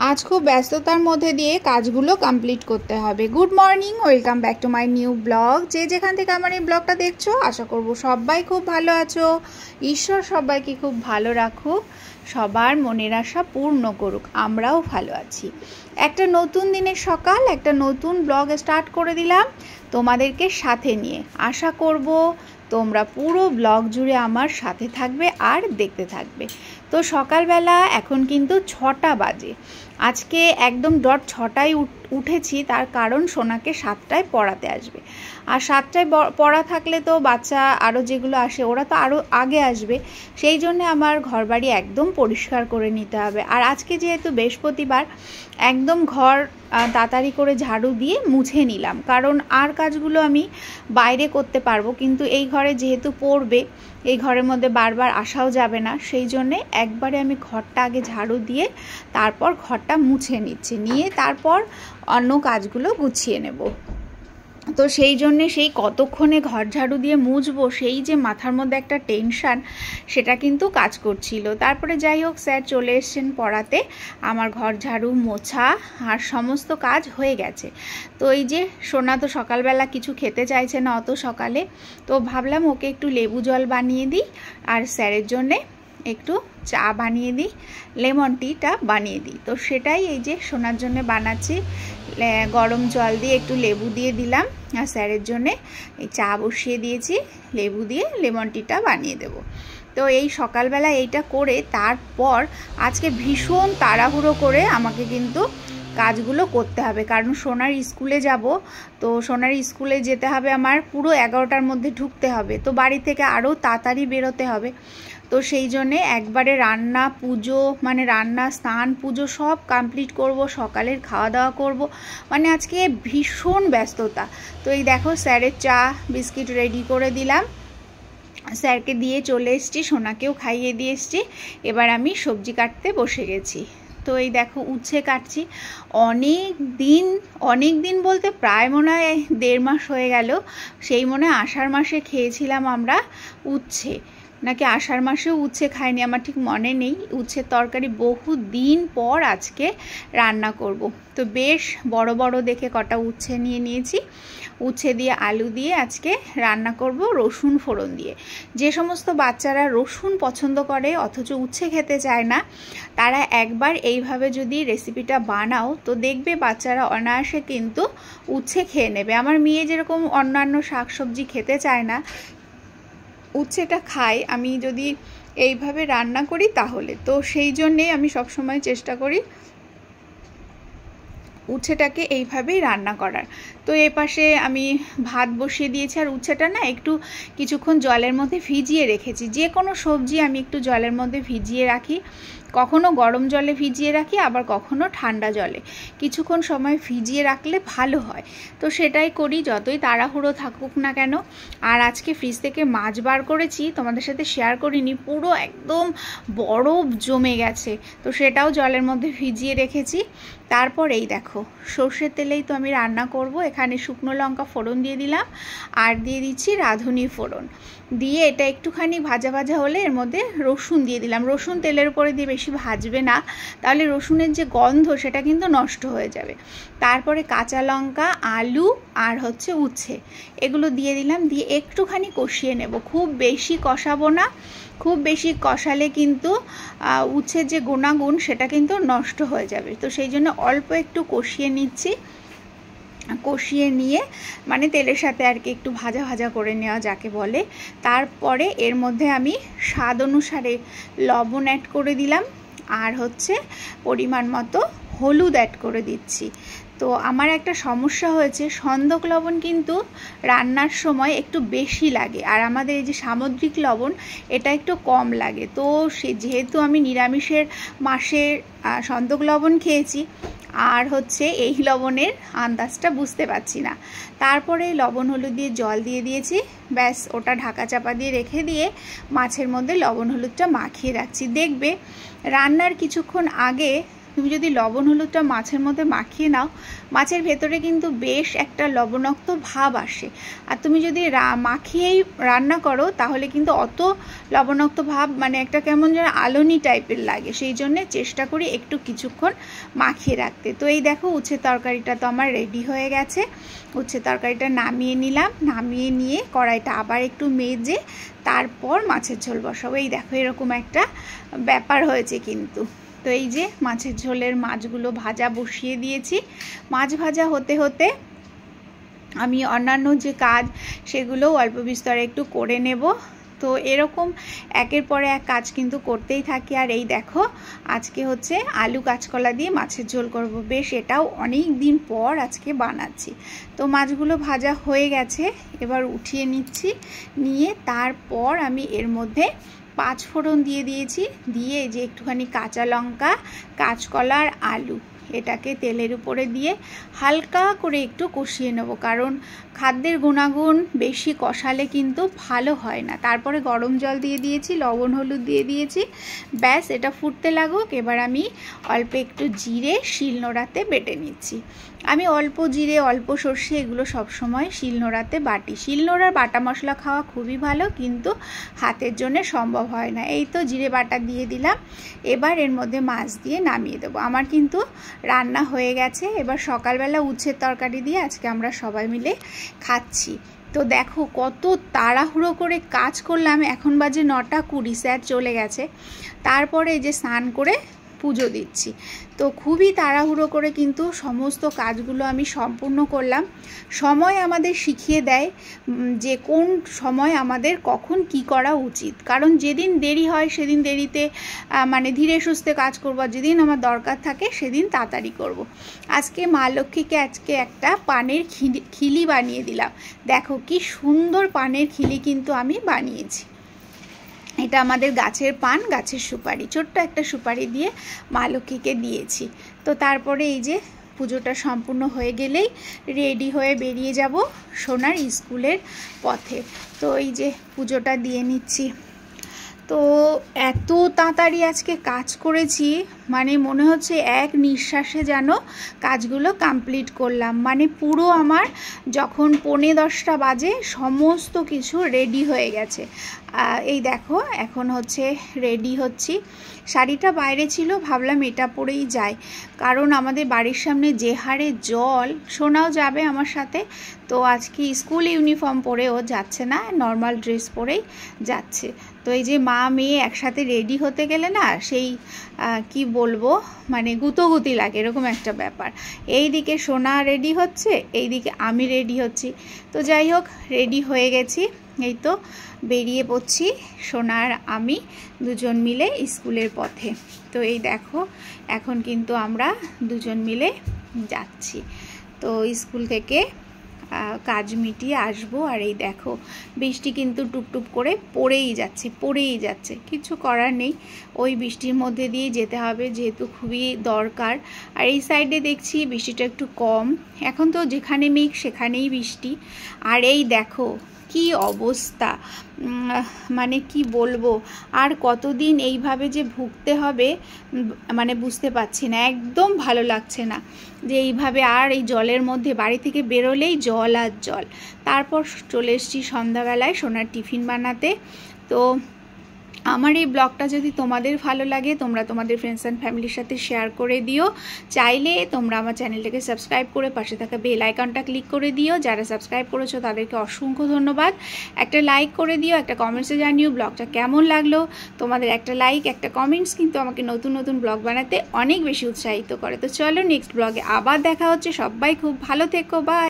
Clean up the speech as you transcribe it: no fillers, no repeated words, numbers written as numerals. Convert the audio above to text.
আজ খুব ব্যস্ততার মধ্যে দিয়ে কাজগুলো কমপ্লিট করতে হবে। Good morning, welcome back to my new blog. যে যেখান থেকে আমার এই ব্লগটা দেখছো, আশা করব সবাই খুব ভালো আছো। ঈশ্বর সবাইকে খুব ভালো রাখুক, সবার মনের আশা পূর্ণ করুক। আমরাও ভালো আছি। একটা নতুন দিনের সকাল, একটা নতুন ব্লগ স্টার্ট করে দিলাম তোমাদেরকে সাথে নিয়ে। আশা করব তোমরা পুরো ব্লগ জুড়ে আমার সাথে থাকবে আর দেখতে থাকবে। তো সকালবেলা এখন কিন্তু 6টা বাজে। আজকে একদম ডট 6টায় উঠেছি, তার কারণ সোনাকে 7টায় পড়াতে আসবে। আর 7টায় পড়া থাকলে তো বাচ্চা আরও যেগুলো আসে ওরা তো আরও আগে আসবে, সেই জন্য আমার ঘরবাড়ি একদম পরিষ্কার করে নিতে হবে। আর আজকে যেহেতু বৃহস্পতিবার, একদম ঘর তাড়াতাড়ি করে ঝাড়ু দিয়ে মুছে নিলাম, কারণ আর কাজগুলো আমি বাইরে করতে পারবো, কিন্তু এই ঘরে যেহেতু পড়বে, এই ঘরের মধ্যে বারবার আসাও যাবে না, সেই জন্যে একবারে আমি ঘরটা আগে ঝাড়ু দিয়ে তারপর ঘরটা মুছে নিচ্ছি, নিয়ে তারপর অন্য কাজগুলো গুছিয়ে নেব। তো সেই জন্যে সেই কতক্ষণে ঘর ঝাড়ু দিয়ে মুছবো, সেই যে মাথার মধ্যে একটা টেনশান, সেটা কিন্তু কাজ করছিল। তারপরে যাই হোক, স্যার চলে এসছেন পড়াতে, আমার ঘর ঝাড়ু মোছা আর সমস্ত কাজ হয়ে গেছে। তো এই যে সোনা তো সকালবেলা কিছু খেতে চাইছে না অত সকালে, তো ভাবলাম ওকে একটু লেবু জল বানিয়ে দিই আর স্যারের জন্যে একটু চা বানিয়ে দিই, লেমন টিটা বানিয়ে দিই। তো সেটাই এই যে সোনার জন্য বানাচ্ছি। গরম জল দিয়ে একটু লেবু দিয়ে দিলাম, আর স্যারের জন্যে এই চা বসিয়ে দিয়েছি, লেবু দিয়ে লেমন টিটা বানিয়ে দেব। তো এই সকালবেলা এইটা করে তারপর আজকে ভীষণ তাড়াহুড়ো করে আমাকে কিন্তু কাজগুলো করতে হবে, কারণ সোনার স্কুলে যাব। তো সোনার স্কুলে যেতে হবে আমার পুরো 11টার মধ্যে ঢুকতে হবে, তো বাড়ি থেকে আরও তাড়াতাড়ি বেরোতে হবে। তো সেই জন্যে একবারে রান্না পুজো, মানে রান্না স্নান পুজো সব কমপ্লিট করব, সকালের খাওয়া দাওয়া করব, মানে আজকে ভীষণ ব্যস্ততা। তো এই দেখো স্যারের চা বিস্কিট রেডি করে দিলাম, স্যারকে দিয়ে চলে এসেছি, সোনাকেও খাইয়ে দিয়ে এসেছি। এবার আমি সবজি কাটতে বসে গেছি। তো এই দেখো উচ্ছে কাটছি। অনেক দিন বলতে প্রায় মনে হয় 1.5 মাস হয়ে গেল, সেই মনে হয় আষাঢ় মাসে খেয়েছিলাম আমরা উচ্ছে, নাকি আষাঢ় মাসেও উচ্ছে খাইনি, আমার ঠিক মনে নেই। উচ্ছের তরকারি বহু দিন পর আজকে রান্না করব। তো বেশ বড় বড় দেখে কটা উচ্ছে নিয়ে নিয়েছি, উচ্ছে দিয়ে আলু দিয়ে আজকে রান্না করব রসুন ফোড়ন দিয়ে। যে সমস্ত বাচ্চারা রসুন পছন্দ করে অথচ উচ্ছে খেতে চায় না, তারা একবার এইভাবে যদি রেসিপিটা বানাও, তো দেখবে বাচ্চারা অনায়াসে কিন্তু উচ্ছে খেয়ে নেবে। আমার মেয়ে যেরকম অন্যান্য শাকসবজি খেতে চায় না, উচ্ছেটা খাই আমি যদি এইভাবে রান্না করি তাহলে। তো সেই জন্যেই আমি সবসময় চেষ্টা করি উচ্ছেটাকে এইভাবেই রান্না করার। তো এই পাশে আমি ভাত বসিয়ে দিয়েছি, আর উচ্ছেটা না একটু কিছুক্ষণ জলের মধ্যে ভিজিয়ে রেখেছি। যে কোনো সবজি আমি একটু জলের মধ্যে ভিজিয়ে রাখি, কখনো গরম জলে ভিজিয়ে রাখি, আবার কখনো ঠান্ডা জলে কিছুক্ষণ সময় ভিজিয়ে রাখলে ভালো হয়। তো সেটাই করি, যতই তাড়াহুড়ো থাকুক না কেন। আর আজকে ফ্রিজ থেকে মাছ বার করেছি, তোমাদের সাথে শেয়ার করিনি, পুরো একদম বরফ জমে গেছে, তো সেটাও জলের মধ্যে ভিজিয়ে রেখেছি। তারপর এই দেখো সর্ষের তেলেই তো আমি রান্না করব। এখানে শুকনো লঙ্কা ফোড়ন দিয়ে দিলাম, আর দিয়ে দিচ্ছি রাঁধুনি ফোড়ন দিয়ে এটা একটুখানি ভাজা ভাজা হলে এর মধ্যে রসুন দিয়ে দিলাম। রসুন তেলের উপরে দিয়ে বেশি ভাজবে না, তাহলে রসুনের যে গন্ধ সেটা কিন্তু নষ্ট হয়ে যাবে। তারপরে কাঁচা লঙ্কা, আলু আর উচ্ছে এগুলো দিয়ে দিলাম, দিয়ে একটুখানি কষিয়ে নেব। খুব বেশি কষাবো না, খুব বেশি কষালে কিন্তু উচ্ছের যে গুণাগুণ সেটা কিন্তু নষ্ট হয়ে যাবে। তো সেই জন্য অল্প একটু কষিয়ে নিচ্ছি, কষিয়ে নিয়ে মানে তেলের সাথে আর কি একটু ভাজা ভাজা করে নেওয়া যাকে বলে। তারপরে এর মধ্যে আমি স্বাদ অনুসারে লবণ অ্যাড করে দিলাম, আর পরিমাণ মতো হলুদ অ্যাড করে দিচ্ছি। তো আমার একটা সমস্যা হয়েছে, সন্দক লবণ কিন্তু রান্নার সময় একটু বেশি লাগে, আর আমাদের এই যে সামুদ্রিক লবণ এটা একটু কম লাগে। তো যেহেতু আমি নিরামিষের মাসে সন্দক লবণ খেয়েছি, আর এই লবণের আন্দাজটা বুঝতে পারছি না। তারপরে লবণ হলুদ দিয়ে জল দিয়ে দিয়েছি, ব্যাস ওটা ঢাকা চাপা দিয়ে রেখে দিয়ে মাছের মধ্যে লবণ হলুদটা মাখিয়ে রাখছি। দেখবে রান্নার কিছুক্ষণ আগে তুমি যদি লবণ হলুদটা মাছের মধ্যে মাখিয়ে নাও, মাছের ভেতরে কিন্তু বেশ একটা লবণাক্ত ভাব আসে। আর তুমি যদি মাখিয়েই রান্না করো তাহলে কিন্তু অত লবণাক্ত ভাব মানে একটা কেমন যেন আলনি টাইপের লাগে। সেই জন্যে চেষ্টা করি একটু কিছুক্ষণ মাখিয়ে রাখতে। তো এই দেখো উচ্ছের তরকারিটা তো আমার রেডি হয়ে গেছে। উচ্ছের তরকারিটা নামিয়ে নিলাম, নামিয়ে নিয়ে কড়াইটা আবার একটু মেজে তারপর মাছের ঝোল বসাবো। এই দেখো এরকম একটা ব্যাপার হয়েছে কিন্তু। তো এই যে মাছের ঝোলের মাছগুলো ভাজা বসিয়ে দিয়েছি। মাছ ভাজা হতে হতে আমি অন্যান্য যে কাজ সেগুলোও অল্প বিস্তরে একটু করে নেব। তো এরকম একের পরে এক কাজ কিন্তু করতেই থাকি। আর এই দেখো আজকে হচ্ছে আলু কাঁচকলা দিয়ে মাছের ঝোল করব। বেশ এটাও অনেক দিন পর আজকে বানাচ্ছি। তো মাছগুলো ভাজা হয়ে গেছে, এবার উঠিয়ে নিচ্ছি। নিয়ে তারপর আমি এর মধ্যে 5 ফোড়ন দিয়ে দিয়েছি। দিয়ে যে একটুখানি কাঁচা লঙ্কা, কাঁচকলা আর আলু এটাকে তেলের উপরে দিয়ে হালকা করে একটু কষিয়ে নেব, কারণ খাদ্যের গুণাগুণ বেশি কষালে কিন্তু ভালো হয় না। তারপরে গরম জল দিয়ে দিয়েছি, লবণ হলুদ দিয়ে দিয়েছি। ব্যাস এটা ফুটতে লাগুক। এবার আমি অল্প একটু জিরে শিলনোড়াতে বেটে নিচ্ছি। আমি অল্প জিরে অল্প সর্ষে এগুলো সবসময় শিলনোড়াতে বাটি। শিলনোড়ার বাটা মশলা খাওয়া খুবই ভালো, কিন্তু হাতের জন্য সম্ভব হয় না। এই তো জিরে বাটা দিয়ে দিলাম। এবার এর মধ্যে মাছ দিয়ে নামিয়ে দেবো। আমার কিন্তু রান্না হয়ে গেছে। এবার সকালবেলা উচ্ছের তরকারি দিয়ে আজকে আমরা সবাই মিলে খাচ্ছি। তো দেখো কত তাড়াহুড়ো করে কাজ করলাম। এখন বাজে 9:20, স্যার চলে গেছে। তারপরে এই যে স্নান করে পুজো দিচ্ছি। তো খুবই তাড়াহুড়ো করে কিন্তু সমস্ত কাজগুলো আমি সম্পূর্ণ করলাম। সময় আমাদের শিখিয়ে দেয় যে কোন সময় আমাদের কখন কি করা উচিত। কারণ যেদিন দেরি হয় সেদিন দেরিতে মানে ধীরে সুস্থে কাজ করব, আর যেদিন আমার দরকার থাকে সেদিন তাড়াতাড়ি করব। আজকে মা লক্ষ্মীকে আজকে একটা পানের খিলি বানিয়ে দিলাম। দেখো কি সুন্দর পানের খিলি কিন্তু আমি বানিয়েছি। এটা আমাদের গাছের পান, গাছের সুপারি, ছোট্ট একটা সুপারি দিয়ে মা লক্ষ্মীকে দিয়েছি। তো তারপরে এই যে পুজোটা সম্পূর্ণ হয়ে গেলেই রেডি হয়ে বেরিয়ে যাব সোনার স্কুলের পথে। তো এই যে পুজোটা দিয়ে নিচ্ছি। তো এত তাড়াতাড়ি আজকে কাজ করেছি, মানে মনে হচ্ছে এক নিঃশ্বাসে যেন কাজগুলো কমপ্লিট করলাম। মানে পুরো আমার যখন 9:45 বাজে সমস্ত কিছু রেডি হয়ে গেছে। এই দেখো এখন হচ্ছে রেডি হচ্ছি। শাড়িটা বাইরে ছিল, ভাবলাম এটা পরেই যাই, কারণ আমাদের বাড়ির সামনে যে হারে জল। সোনাও যাবে আমার সাথে। তো আজকে স্কুল ইউনিফর্ম পরেও যাচ্ছে না, নর্মাল ড্রেস পরেই যাচ্ছে। তো এই যে মা মেয়ে একসাথে রেডি হতে গেলে না সেই কি বলবো মানে গুতোগুতি লাগে, এরকম একটা ব্যাপার। এই দিকে সোনা রেডি হচ্ছে, এই দিকে আমি রেডি হচ্ছি। তো যাই হোক রেডি হয়ে গেছি। এই তো বেরিয়ে পড়ছি সোনার আমি দুজন মিলে স্কুলের পথে। তো এই দেখো এখন কিন্তু আমরা দুজন মিলে যাচ্ছি। তো স্কুল থেকে কাজ মিটিয়ে আসবো। আর এই দেখো বৃষ্টি কিন্তু টুপটুপ করে পড়েই যাচ্ছে। কিছু করার নেই, ওই বৃষ্টির মধ্যে দিয়ে যেতে হবে যেহেতু খুবই দরকার। আর এই সাইডে দেখছি বৃষ্টিটা একটু কম। এখন তো যেখানে মেঘ সেখানেই বৃষ্টি। আর এই দেখো কি অবস্থা, মানে কি বলবো আর কতদিন এইভাবে যে ভুগতে হবে মানে বুঝতে পারছি না। একদম ভালো লাগছে না যে এইভাবে আর এই জলের মধ্যে বাড়ি থেকে বেরোলেই জল আর জল। তারপর চলে এসেছি সন্ধ্যাবেলায় সোনার টিফিন বানাতে। তো আমার এই ব্লগটা যদি তোমাদের ভালো লাগে তোমরা তোমাদের ফ্রেন্ডস অ্যান্ড ফ্যামিলির সাথে শেয়ার করে দিও। চাইলে তোমরা আমার চ্যানেলটাকে সাবস্ক্রাইব করে পাশে থাকা বেল আইকনটা ক্লিক করে দিও। যারা সাবস্ক্রাইব করেছো তাদেরকে অসংখ্য ধন্যবাদ। একটা লাইক করে দিও, একটা কমেন্টসে জানিও ব্লগটা কেমন লাগলো। তোমাদের একটা লাইক একটা কমেন্টস কিন্তু আমাকে নতুন নতুন ব্লগ বানাতে অনেক বেশি উৎসাহিত করে। তো চলো নেক্সট ব্লগে আবার দেখা হচ্ছে। সবাই খুব ভালো থেকো, বাই।